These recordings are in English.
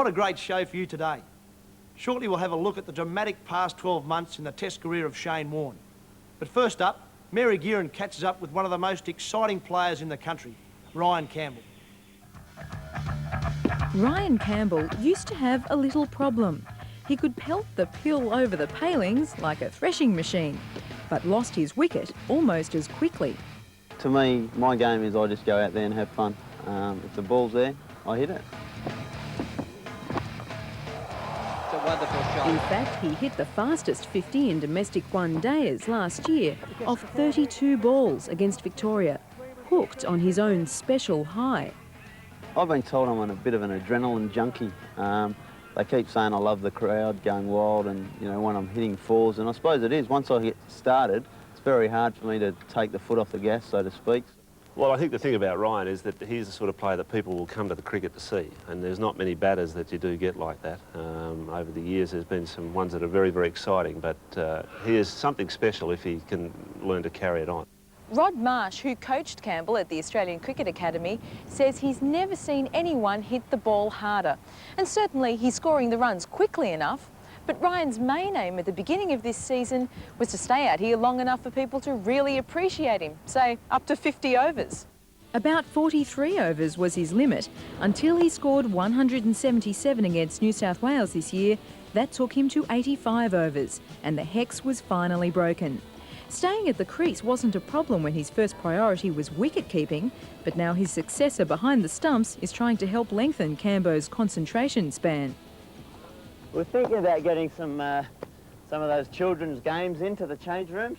what a great show for you today. Shortly we'll have a look at the dramatic past 12 months in the Test career of Shane Warne. But first up, Mary Gearan catches up with one of the most exciting players in the country, Ryan Campbell. Ryan Campbell used to have a little problem. He could pelt the pill over the palings like a threshing machine, but lost his wicket almost as quickly. To me, my game is I just go out there and have fun. If the ball's there, I hit it. It's a wonderful shot. In fact, he hit the fastest 50 in domestic one-dayers last year off 32 balls against Victoria, hooked on his own special high. I've been told I'm a bit of an adrenaline junkie. They keep saying I love the crowd going wild and, you know, when I'm hitting fours, and I suppose it is. Once I get started, it's very hard for me to take the foot off the gas, so to speak. Well, I think the thing about Ryan is that he's the sort of player that people will come to the cricket to see, and there's not many batters that you do get like that. Over the years, there's been some ones that are very, very exciting, but he is something special if he can learn to carry it on. Rod Marsh, who coached Campbell at the Australian Cricket Academy, says he's never seen anyone hit the ball harder. And certainly he's scoring the runs quickly enough, but Ryan's main aim at the beginning of this season was to stay out here long enough for people to really appreciate him, say up to 50 overs. About 43 overs was his limit until he scored 177 against New South Wales this year. That took him to 85 overs, and the hex was finally broken. Staying at the crease wasn't a problem when his first priority was wicket-keeping, but now his successor behind the stumps is trying to help lengthen Cambo's concentration span. We're thinking about getting some of those children's games into the change rooms,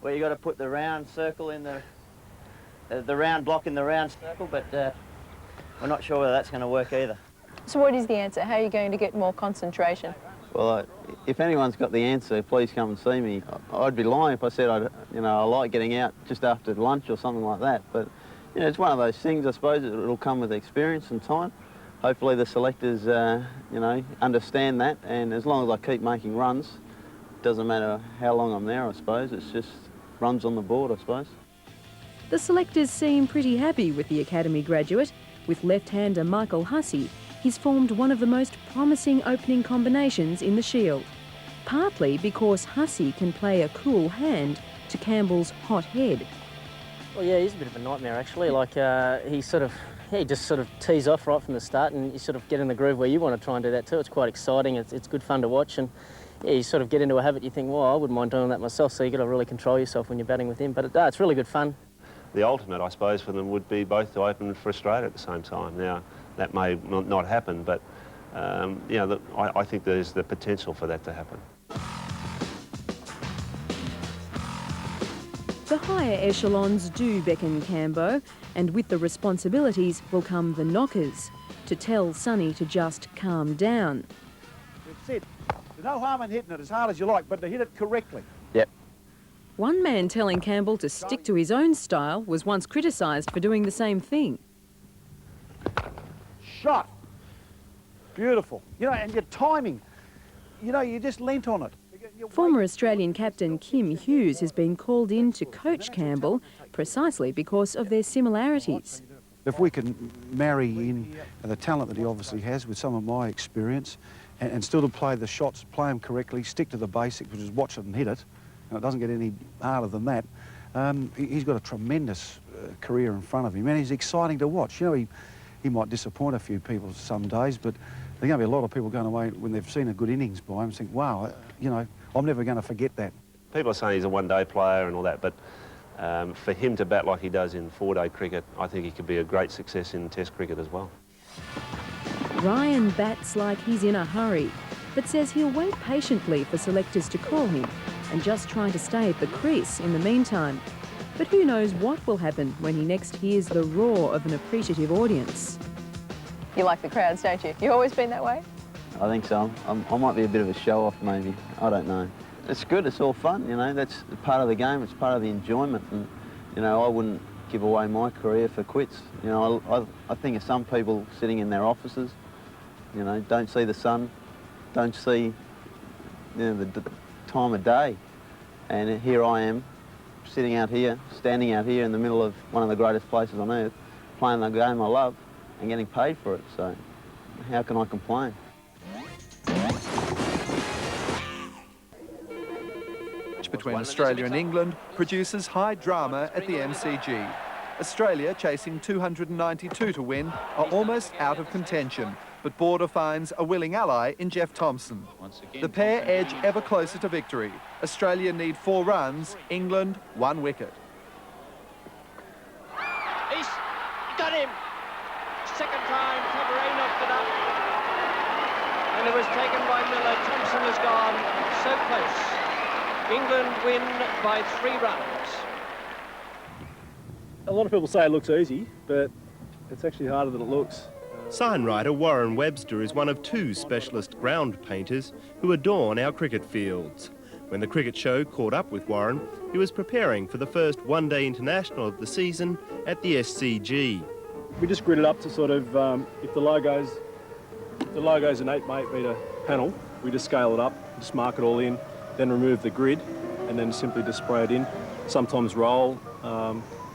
where you've got to put the round circle in the round block in the round circle, but we're not sure whether that's going to work either. So what is the answer? How are you going to get more concentration? Well, if anyone's got the answer, please come and see me. I'd be lying if I said I like getting out just after lunch or something like that. But you know, it's one of those things. I suppose it'll come with experience and time. Hopefully, the selectors, understand that. And as long as I keep making runs, it doesn't matter how long I'm there. I suppose it's just runs on the board. I suppose. The selectors seem pretty happy with the academy graduate. With left-hander Michael Hussey, he's formed one of the most promising opening combinations in the Shield. Partly because Hussey can play a cool hand to Campbell's hot head. Well, yeah, he's a bit of a nightmare, actually. Like, he just sort of tees off right from the start, and you sort of get in the groove where you want to try and do that too. It's quite exciting. It's good fun to watch, and yeah, you sort of get into a habit. You think, well, I wouldn't mind doing that myself. So you got to really control yourself when you're batting with him. But it's really good fun. The ultimate, I suppose, for them would be both to open for Australia at the same time. Now, that may not happen, but I think there's the potential for that to happen. The higher echelons do beckon Cambo, and with the responsibilities will come the knockers, to tell Sonny to just calm down. That's it. There's no harm in hitting it as hard as you like, but to hit it correctly. Yep. One man telling Campbell to stick to his own style was once criticised for doing the same thing. Shot. Beautiful. You know, and your timing, you know, you just leant on it. Former Australian captain Kim Hughes has been called in to coach Campbell precisely because of their similarities. If we can marry in the talent that he obviously has with some of my experience and still to play the shots, play them correctly, stick to the basics, which is watch it and hit it, and it doesn't get any harder than that, he's got a tremendous career in front of him, and he's exciting to watch. You know, he might disappoint a few people some days, but there are going to be a lot of people going away when they've seen a good innings by him and think, wow, you know, I'm never going to forget that. People are saying he's a one-day player and all that, but for him to bat like he does in four-day cricket, I think he could be a great success in Test cricket as well. Ryan bats like he's in a hurry, but says he'll wait patiently for selectors to call him and just try to stay at the crease in the meantime. But who knows what will happen when he next hears the roar of an appreciative audience. You like the crowds, don't you? You've always been that way? I think so. I might be a bit of a show-off, maybe. I don't know. It's good. It's all fun, you know. That's part of the game. It's part of the enjoyment. And, you know, I wouldn't give away my career for quits. You know, I think of some people sitting in their offices, you know, don't see the sun, don't see, you know, the time of day. And here I am, sitting out here, standing out here in the middle of one of the greatest places on earth, playing the game I love and getting paid for it. So how can I complain? Between Australia and England produces high drama at the MCG. Australia, chasing 292 to win, are almost out of contention, but Border finds a willing ally in Jeff Thompson. The pair edge ever closer to victory. Australia need 4 runs, England 1 wicket. He's got him. Second time, February knocked it up. And it was taken by Miller. Thompson has gone so close. England win by 3 runs. A lot of people say it looks easy, but it's actually harder than it looks. Sign writer Warren Webster is one of 2 specialist ground painters who adorn our cricket fields. When the cricket show caught up with Warren, he was preparing for the first one-day international of the season at the SCG. We just grid it up to sort of, if the logo's an 8 by 8 metre panel, we just scale it up, just mark it all in, then remove the grid, and then simply just spray it in. Sometimes roll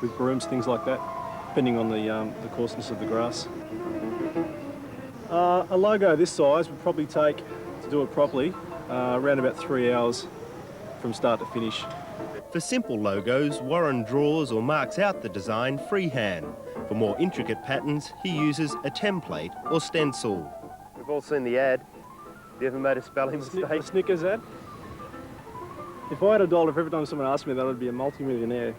with brooms, things like that, depending on the coarseness of the grass. A logo this size would probably take, to do it properly, around about 3 hours from start to finish. For simple logos, Warren draws or marks out the design freehand. For more intricate patterns, he uses a template or stencil. We've all seen the ad. Have you ever made a spelling mistake? The Snickers ad? If I had $1 for every time someone asked me that, I'd be a multi-millionaire.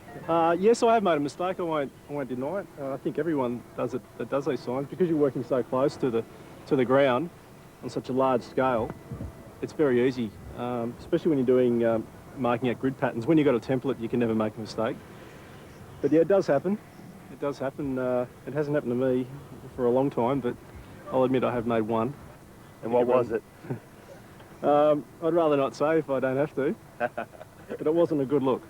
Yes, I have made a mistake. I won't deny it. I think everyone does it that does these signs, because you're working so close to the ground on such a large scale. It's very easy, especially when you're doing marking out grid patterns. When you've got a template, you can never make a mistake. But yeah, it does happen. It does happen. It hasn't happened to me for a long time, but I'll admit I have made one. And what was it? I'd rather not say if I don't have to, but it wasn't a good look.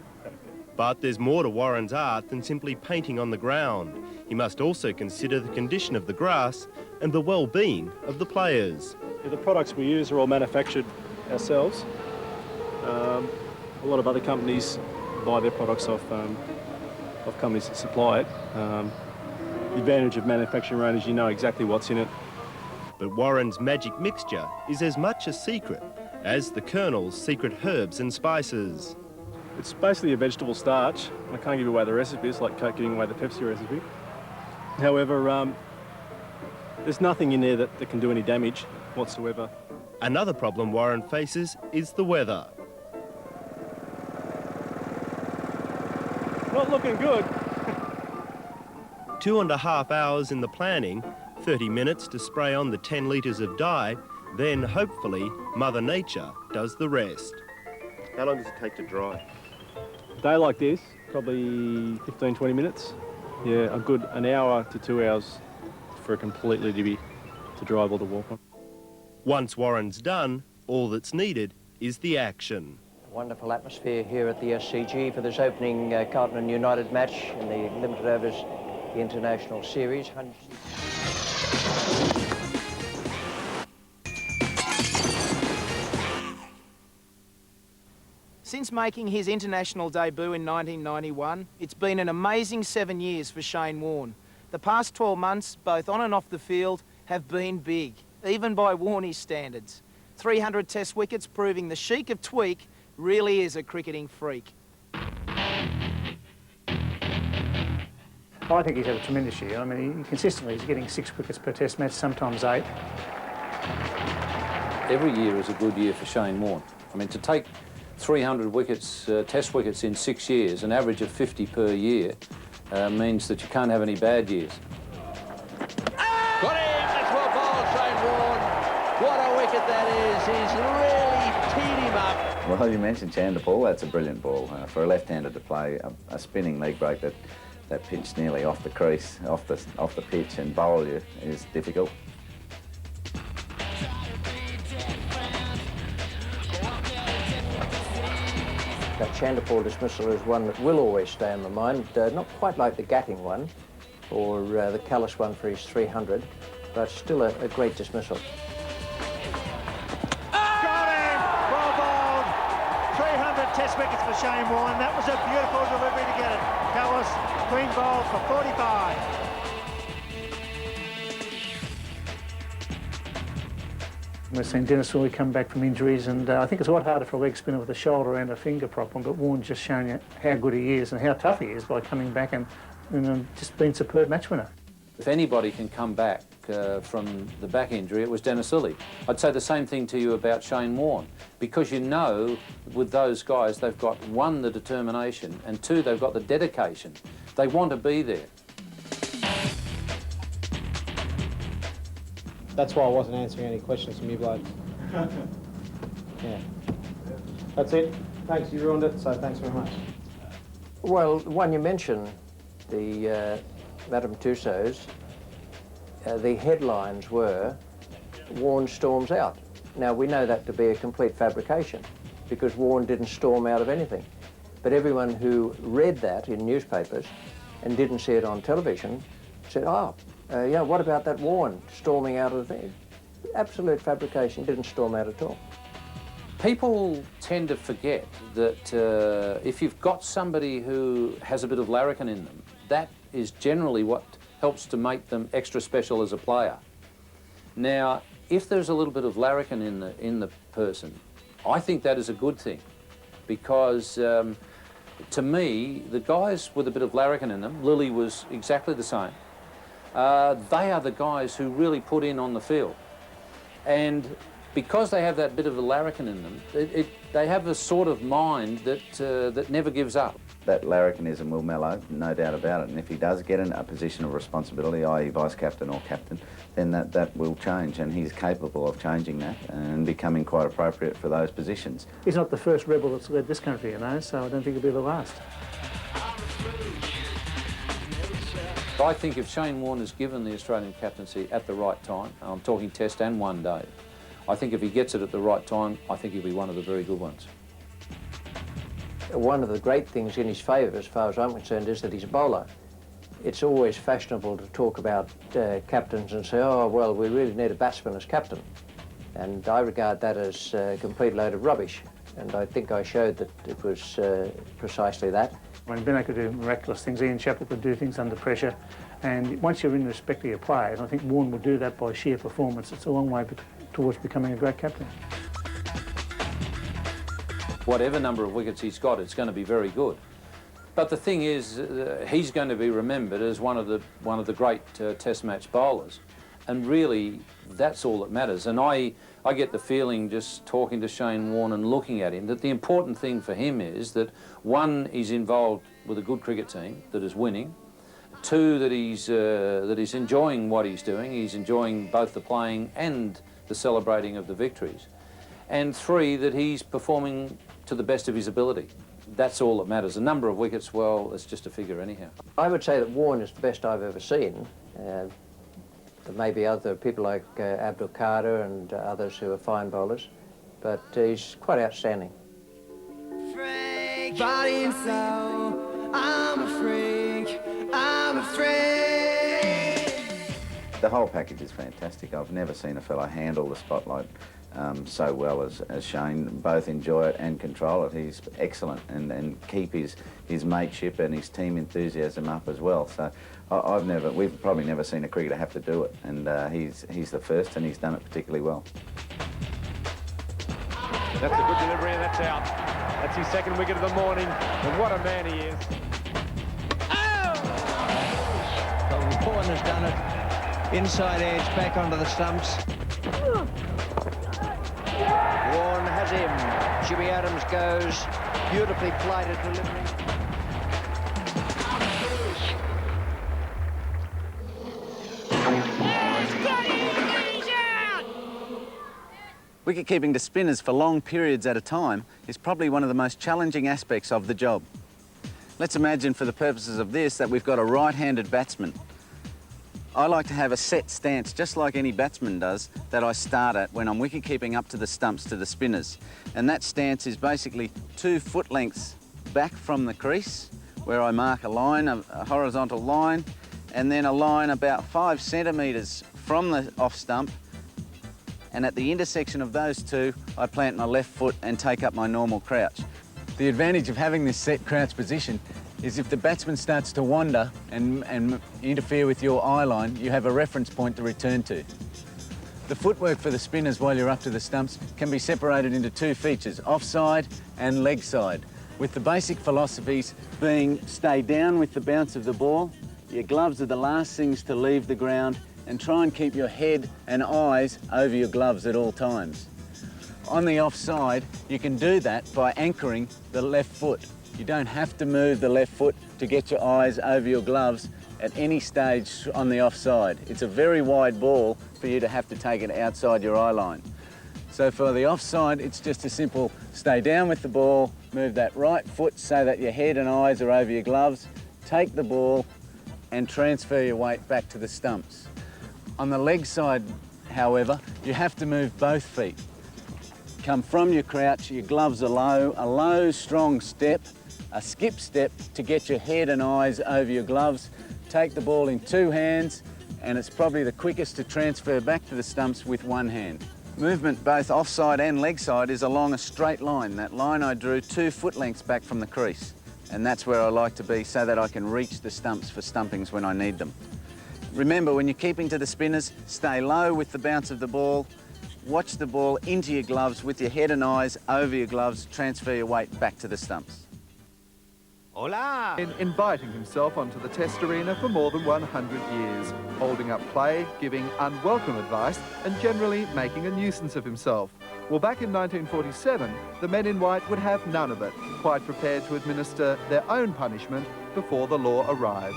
But there's more to Warren's art than simply painting on the ground. He must also consider the condition of the grass and the well-being of the players. Yeah, the products we use are all manufactured ourselves. A lot of other companies buy their products off companies that supply it. The advantage of manufacturing your own is you know exactly what's in it. But Warren's magic mixture is as much a secret as the Colonel's secret herbs and spices. It's basically a vegetable starch. I can't give away the recipe. It's like Coke giving away the Pepsi recipe. However, there's nothing in there that can do any damage whatsoever. Another problem Warren faces is the weather. Not looking good. 2.5 hours in the planning, 30 minutes to spray on the 10 litres of dye, then hopefully Mother Nature does the rest. How long does it take to dry? A day like this, probably 15, 20 minutes. Yeah, a good 1 hour to 2 hours for a completely to dry ball to walk on. Once Warren's done, all that's needed is the action. Wonderful atmosphere here at the SCG for this opening Carlton and United match in the limited overs the International Series. Since making his international debut in 1991, it's been an amazing 7 years for Shane Warne. The past 12 months, both on and off the field, have been big, even by Warnie's standards. 300 test wickets proving the Sheik of Tweak really is a cricketing freak. I think he's had a tremendous year. I mean, he consistently is getting 6 wickets per test match, sometimes 8. Every year is a good year for Shane Warne. I mean, to take 300 wickets, test wickets in 6 years, an average of 50 per year, means that you can't have any bad years. Got him! That's well bowled, Shane Warne. What a wicket that is. He's really teed him up. Well, you mentioned Chanderpaul. That's a brilliant ball. For a left-hander to play a spinning leg break that pitch nearly off the crease, off the pitch, and bowl you is difficult. That Chanderpaul dismissal is one that will always stay on the mind. Not quite like the Gatting one or the Callis one for his 300, but still a great dismissal. Got him! Well bowled. 300 test wickets for Shane Warne. That was a beautiful delivery to get it. Callis, clean bowl for 45. We've seen Dennis Lilly come back from injuries, and I think it's a lot harder for a leg spinner with a shoulder and a finger problem, but Warne's just showing you how good he is and how tough he is by coming back and just being a superb match winner. If anybody can come back from the back injury, it was Dennis Lilly. I'd say the same thing to you about Shane Warne, because you know with those guys they've got, one, the determination, and two, they've got the dedication. They want to be there. That's why I wasn't answering any questions from you blokes. Yeah. That's it. Thanks, you ruined it, so thanks very much. Well, when you mention the Madame Tussauds, the headlines were, Warne storms out. Now, we know that to be a complete fabrication, because Warne didn't storm out of anything. But everyone who read that in newspapers and didn't see it on television said, oh, yeah, what about that Warne storming out of the thing? Absolute fabrication, didn't storm out at all. People tend to forget that if you've got somebody who has a bit of larrikin in them, that is generally what helps to make them extra special as a player. Now, if there's a little bit of larrikin in the person, I think that is a good thing, because to me, the guys with a bit of larrikin in them, Lilly was exactly the same. They are the guys who really put in on the field. And because they have that bit of a larrikin in them, they have a sort of mind that never gives up. That larrikinism will mellow, no doubt about it, and if he does get in a position of responsibility, i.e. vice-captain or captain, then that will change, and he's capable of changing that and becoming quite appropriate for those positions. He's not the first rebel that's led this country, you know, so I don't think he'll be the last. I think if Shane Warne is given the Australian captaincy at the right time, I'm talking Test and One Day, I think if he gets it at the right time, I think he'll be one of the very good ones. One of the great things in his favour, as far as I'm concerned, is that he's a bowler. It's always fashionable to talk about captains and say, oh, well, we really need a batsman as captain. And I regard that as a complete load of rubbish. And I think I showed that it was precisely that. I mean, Beno could do miraculous things, Ian Chappell could do things under pressure, and once you're in respect of your players, I think Warne will do that by sheer performance. It's a long way towards becoming a great captain. Whatever number of wickets he's got, it's going to be very good. But the thing is, he's going to be remembered as one of the great Test match bowlers, and really that's all that matters. And I get the feeling, just talking to Shane Warne and looking at him, that the important thing for him is that, one, he's involved with a good cricket team that is winning. Two, that he's enjoying what he's doing. He's enjoying both the playing and the celebrating of the victories. And three, that he's performing to the best of his ability. That's all that matters. A number of wickets, well, it's just a figure anyhow. I would say that Warne is the best I've ever seen. There may be other people like Abdul Qadir and others who are fine bowlers, but he's quite outstanding. Freak, body and soul, I'm a freak, I'm a freak. The whole package is fantastic. I've never seen a fellow handle the spotlight so well as Shane. Both enjoy it and control it. He's excellent, and keep his mateship and his team enthusiasm up as well. So we've probably never seen a cricketer have to do it, and he's the first, and he's done it particularly well. That's a good delivery, and that's out. That's his second wicket of the morning, and what a man he is. Oh! Warne has done it. Inside edge, back onto the stumps. Warne has him. Jimmy Adams goes. Beautifully flighted delivery. Wicket-keeping to spinners for long periods at a time is probably one of the most challenging aspects of the job. Let's imagine, for the purposes of this, that we've got a right-handed batsman. I like to have a set stance, just like any batsman does, that I start at when I'm wicket-keeping up to the stumps to the spinners. And that stance is basically 2 foot lengths back from the crease, where I mark a line, a horizontal line, and then a line about 5 centimetres from the off stump, and at the intersection of those two, I plant my left foot and take up my normal crouch. The advantage of having this set crouch position is if the batsman starts to wander and interfere with your eye line, you have a reference point to return to. The footwork for the spinners while you're up to the stumps can be separated into two features, offside and leg side, with the basic philosophies being stay down with the bounce of the ball, your gloves are the last things to leave the ground, and try and keep your head and eyes over your gloves at all times. On the offside, you can do that by anchoring the left foot. You don't have to move the left foot to get your eyes over your gloves at any stage on the offside. It's a very wide ball for you to have to take it outside your eye line. So for the offside, it's just a simple stay down with the ball, move that right foot so that your head and eyes are over your gloves, take the ball and transfer your weight back to the stumps. On the leg side, however, you have to move both feet. Come from your crouch, your gloves are low, a low, strong step, a skip step to get your head and eyes over your gloves. Take the ball in two hands, and it's probably the quickest to transfer back to the stumps with one hand. Movement both offside and leg side is along a straight line. That line I drew 2 foot lengths back from the crease, and that's where I like to be so that I can reach the stumps for stumpings when I need them. Remember, when you're keeping to the spinners, stay low with the bounce of the ball, watch the ball into your gloves with your head and eyes over your gloves, transfer your weight back to the stumps. Hola! In inviting himself onto the Test arena for more than 100 years, holding up play, giving unwelcome advice, and generally making a nuisance of himself. Well, back in 1947, the men in white would have none of it, quite prepared to administer their own punishment before the law arrived.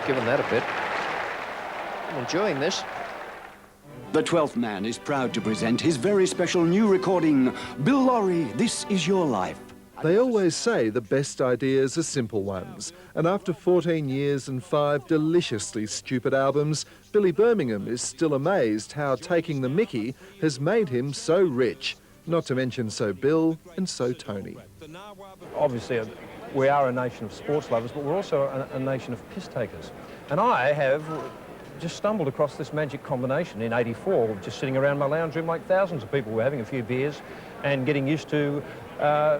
Given that a bit. I'm enjoying this. The 12th man is proud to present his very special new recording, Bill Lawry, This Is Your Life. They always say the best ideas are simple ones, and after 14 years and 5 deliciously stupid albums, Billy Birmingham is still amazed how taking the mickey has made him so rich, not to mention so Bill and so Tony. Obviously, we are a nation of sports lovers, but we're also a nation of piss takers. And I have just stumbled across this magic combination in '84, just sitting around my lounge room like thousands of people were having a few beers and getting used to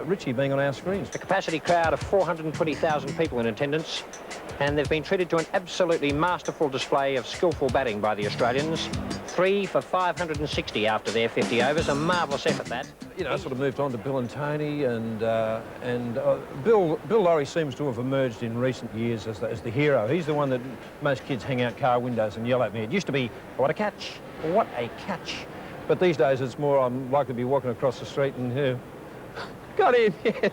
Richie being on our screens. A capacity crowd of 420,000 people in attendance, and they've been treated to an absolutely masterful display of skillful batting by the Australians. 3 for 560 after their 50 overs, a marvellous effort that. You know, I sort of moved on to Bill and Tony, and Bill Lawry seems to have emerged in recent years as the hero. He's the one that most kids hang out car windows and yell at me. It used to be, what a catch, what a catch. But these days it's more, I'm likely to be walking across the street and got him, yes.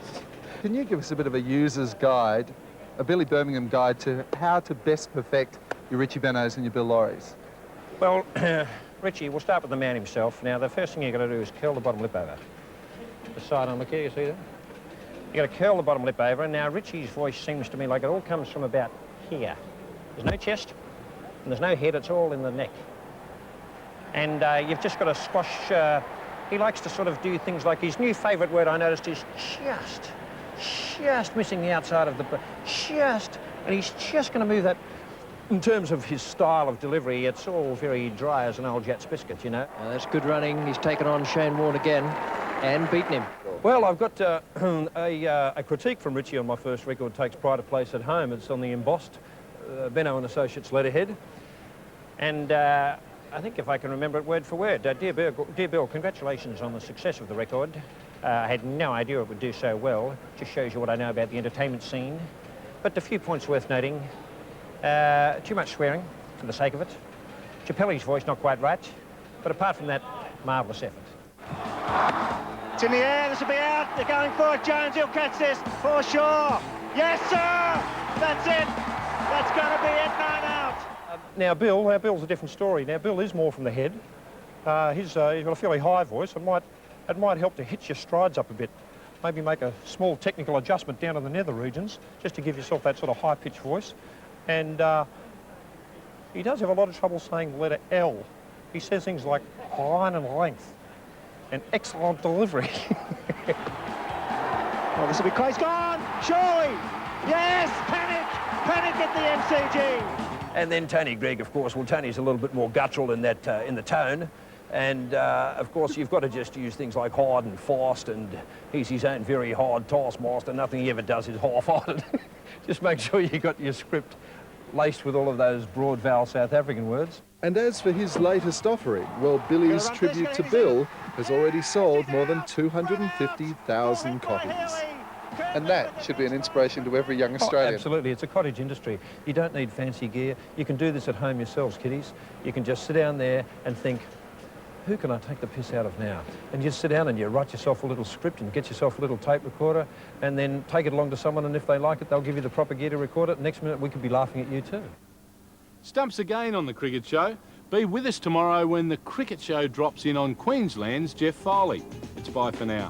Can you give us a bit of a user's guide, a Billy Birmingham guide to how to best perfect your Richie Benauds and your Bill Lawrys? Well, Richie, we'll start with the man himself. Now, the first thing you've got to do is curl the bottom lip over. The side on, look here, you see that? You've got to curl the bottom lip over, and now Richie's voice seems to me like it all comes from about here. There's no chest, and there's no head, it's all in the neck. And you've just got to squash, he likes to sort of do things like, his new favourite word I noticed is just missing the outside of the, and he's just going to move that. In terms of his style of delivery, it's all very dry as an old Jats biscuit, you know. That's good running. He's taken on Shane Warne again and beaten him. Well, I've got a critique from Richie on my first record, Takes Pride of Place at Home. It's on the embossed Benno and Associates letterhead. And I think if I can remember it word for word, Dear Bill, congratulations on the success of the record. I had no idea it would do so well. Just shows you what I know about the entertainment scene. But a few points worth noting. Too much swearing for the sake of it. Chappelli's voice not quite right, but apart from that, marvellous effort. It's in the air, this will be out. They're going for it. Jones, he'll catch this for sure. Yes, sir. That's it. That's going to be it. 9 out. Now, Bill's a different story. Now, Bill is more from the head. He's got a fairly high voice. It might help to hitch your strides up a bit. Maybe make a small technical adjustment down in the nether regions, just to give yourself that sort of high-pitched voice. And he does have a lot of trouble saying the letter L. He says things like line and length and excellent delivery. Oh, this will be close. Gone! Surely! Yes! Panic! Panic at the MCG! And then Tony Greig, of course. Well, Tony's a little bit more guttural in that in the tone. And of course, you've got to just use things like hard and fast, and he's his own very hard taskmaster. Nothing he ever does is half-hearted. Just make sure you got your script laced with all of those broad vowel South African words. And as for his latest offering, well, Billy's tribute to Bill has already sold more than 250,000 copies. And that should be an inspiration to every young Australian. Oh, absolutely, it's a cottage industry. You don't need fancy gear. You can do this at home yourselves, kiddies. You can just sit down there and think, who can I take the piss out of now? And you sit down and you write yourself a little script and get yourself a little tape recorder and then take it along to someone, and if they like it, they'll give you the proper gear to record it. Next minute, we could be laughing at you too. Stumps again on The Cricket Show. Be with us tomorrow when The Cricket Show drops in on Queensland's Jeff Foley. It's bye for now.